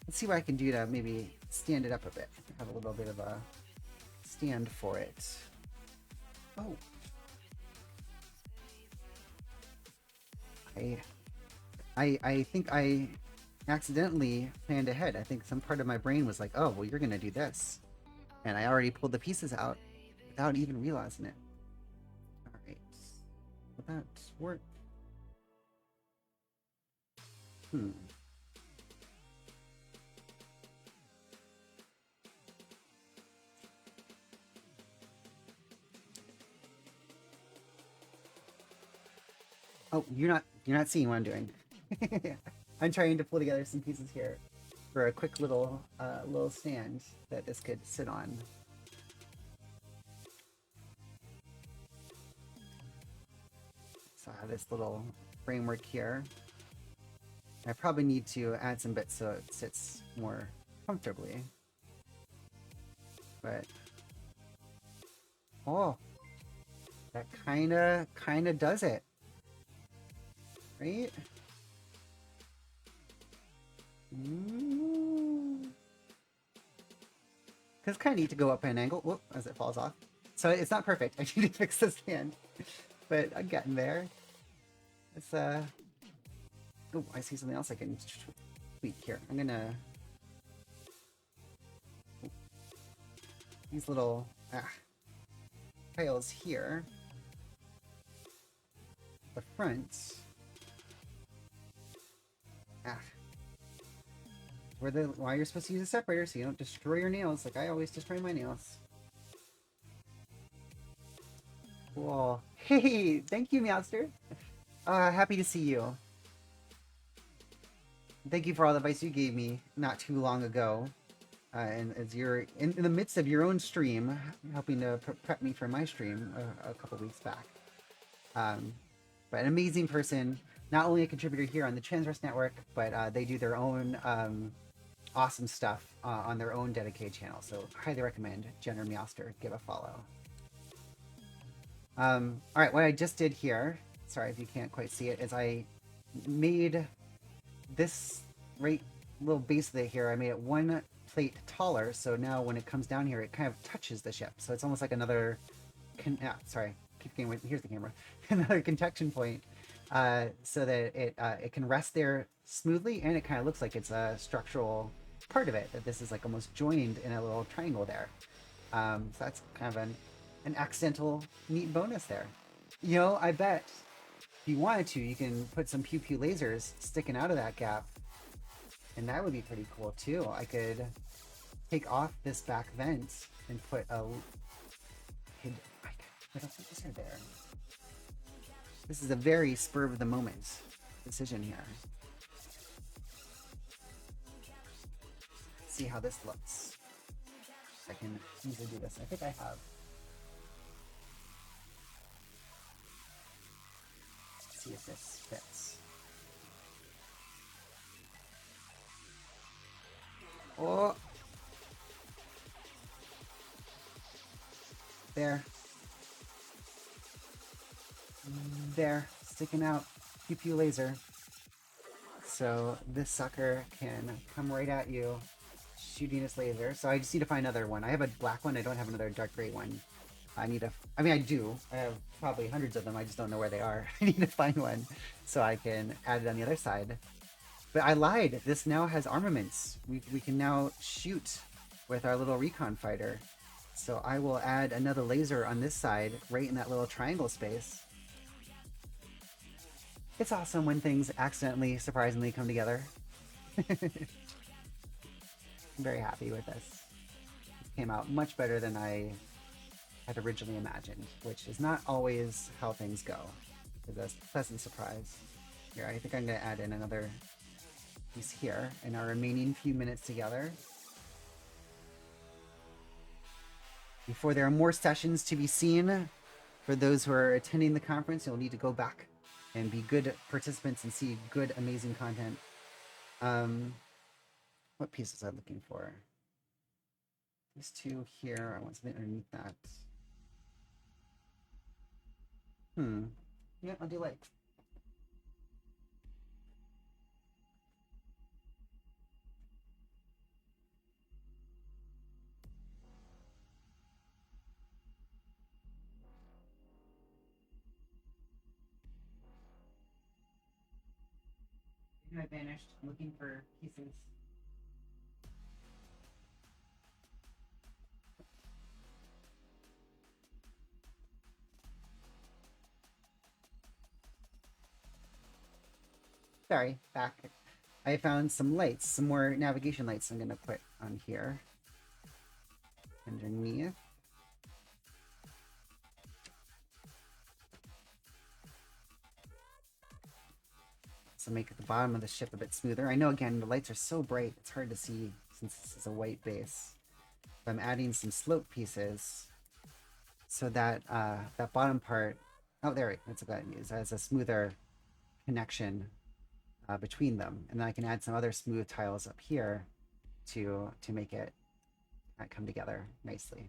S1: Let's see what I can do to maybe stand it up a bit. Have a little bit of a stand for it. Oh. I I think I accidentally planned ahead. I think some part of my brain was like, oh, well, you're gonna do this, and I already pulled the pieces out without even realizing it. All right, will that work? Hmm. Oh, you're not seeing what I'm doing. I'm trying to pull together some pieces here for a quick little stand that this could sit on. So I have this little framework here. I probably need to add some bits so it sits more comfortably. But oh, that kinda does it, right? Because kind of need to go up at an angle. Whoop, as it falls off. So it's not perfect. I need to fix this stand, but I'm getting there. It's oh, I see something else I can tweak here. I'm gonna these little tiles here. The front. Ah, why you're supposed to use a separator so you don't destroy your nails like I always destroy my nails. Cool. Hey, thank you, Meowster. Happy to see you. Thank you for all the advice you gave me not too long ago. And as you're in the midst of your own stream, helping to prep me for my stream a couple weeks back. But an amazing person, not only a contributor here on the Transverse Network, but they do their own awesome stuff on their own dedicated channel. So highly recommend Jenner Meowster. Give a follow. All right, what I just did here, sorry if you can't quite see it, is I made this right little base of it here. I made it one plate taller, so now when it comes down here, it kind of touches the ship. So it's almost like another, sorry, keep getting, here's the camera, another connection point, so that it can rest there smoothly, and it kind of looks like it's a structural part of it, that this is like almost joined in a little triangle there. So that's kind of an accidental neat bonus there. You know, I bet if you wanted to, you can put some pew pew lasers sticking out of that gap, and that would be pretty cool too. I could take off this back vent and put a I don't think these are there. This is a very spur of the moment decision here. Let's see how this looks. I can easily do this. I think I have. Let's see if this fits. Oh, there, sticking out. Pew pew laser. So this sucker can come right at you, shooting its laser. So I just need to find another one. I have a black one. I don't have another dark gray one. I mean, I do. I have probably hundreds of them. I just don't know where they are. I need to find one so I can add it on the other side. But I lied. This now has armaments. We can now shoot with our little recon fighter. So I will add another laser on this side, right in that little triangle space. It's awesome when things accidentally, surprisingly come together. I'm very happy with this. It came out much better than I had originally imagined, which is not always how things go. It's a pleasant surprise. Here, I think I'm going to add in another piece here in our remaining few minutes together. Before there are more sessions to be seen, for those who are attending the conference, you'll need to go back and be good participants and see good, amazing content. What pieces am I looking for? These two here. I want something underneath that. Yeah, I'll do light. And I vanished looking for pieces. Sorry, back. I found some lights, some more navigation lights I'm gonna put on here. Underneath. So make the bottom of the ship a bit smoother. I know, again, the lights are so bright, it's hard to see since this is a white base. But I'm adding some slope pieces so that that bottom part, oh, there, that's what I use, has a smoother connection between them. And then I can add some other smooth tiles up here to make it come together nicely.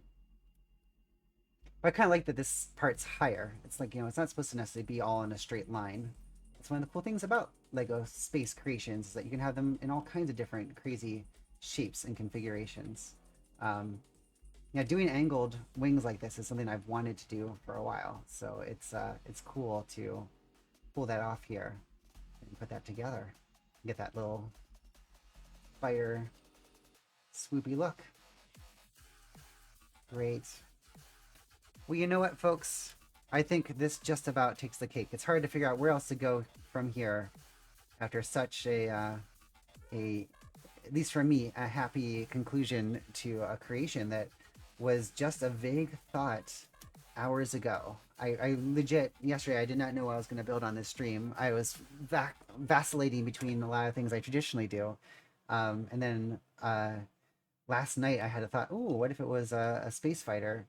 S1: But I kind of like that this part's higher. It's like, it's not supposed to necessarily be all in a straight line. It's one of the cool things about Lego space creations is that you can have them in all kinds of different crazy shapes and configurations. Yeah, doing angled wings like this is something I've wanted to do for a while. So it's cool to pull that off here and put that together. Get that little fire swoopy look. Great. Well, you know what, folks? I think this just about takes the cake. It's hard to figure out where else to go from here after such at least for me, a happy conclusion to a creation that was just a vague thought hours ago. I legit, yesterday, I did not know what I was going to build on this stream. I was vacillating between a lot of things I traditionally do. And then last night I had a thought, ooh, what if it was a space fighter?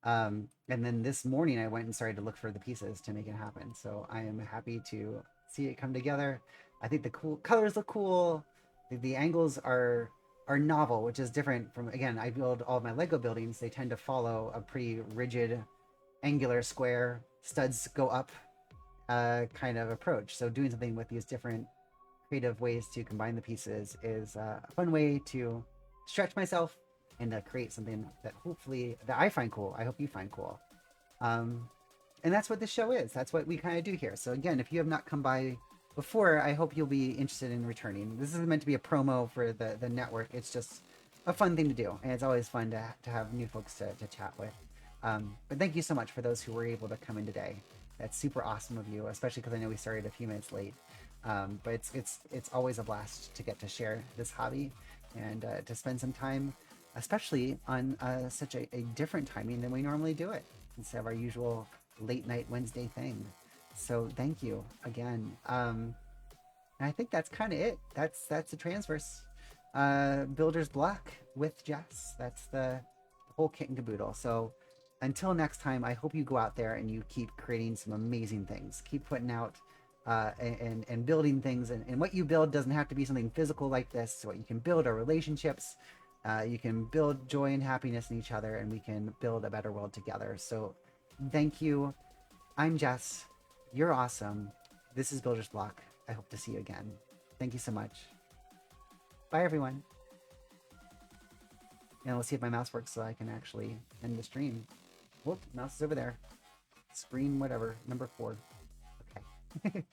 S1: And then this morning I went and started to look for the pieces to make it happen. So I am happy to see it come together. I think the cool colors look cool. The angles are novel, which is different from, again, I build all of my Lego buildings. They tend to follow a pretty rigid angular square, studs go up kind of approach. So doing something with these different creative ways to combine the pieces is a fun way to stretch myself and to create something that hopefully that I find cool. I hope you find cool. And that's what this show is. That's what we kind of do here. So again, if you have not come by before, I hope you'll be interested in returning. This isn't meant to be a promo for the network. It's just a fun thing to do. And it's always fun to have new folks to chat with. But thank you so much for those who were able to come in today. That's super awesome of you, especially because I know we started a few minutes late. But it's always a blast to get to share this hobby and to spend some time, especially on such a different timing than we normally do it, instead of our usual late night Wednesday thing. So thank you again. And I think that's kind of it. That's the Transverse Builder's Block with Jess. That's the whole kit and caboodle. So until next time, I hope you go out there and you keep creating some amazing things. Keep putting out and building things. And what you build doesn't have to be something physical like this. So what you can build are relationships. You can build joy and happiness in each other, and we can build a better world together. So thank you. I'm Jess. You're awesome. This is Builder's Block. I hope to see you again. Thank you so much. Bye, everyone. And we'll see if my mouse works so I can actually end the stream. Whoop, mouse is over there. Screen, whatever, number 4. Okay.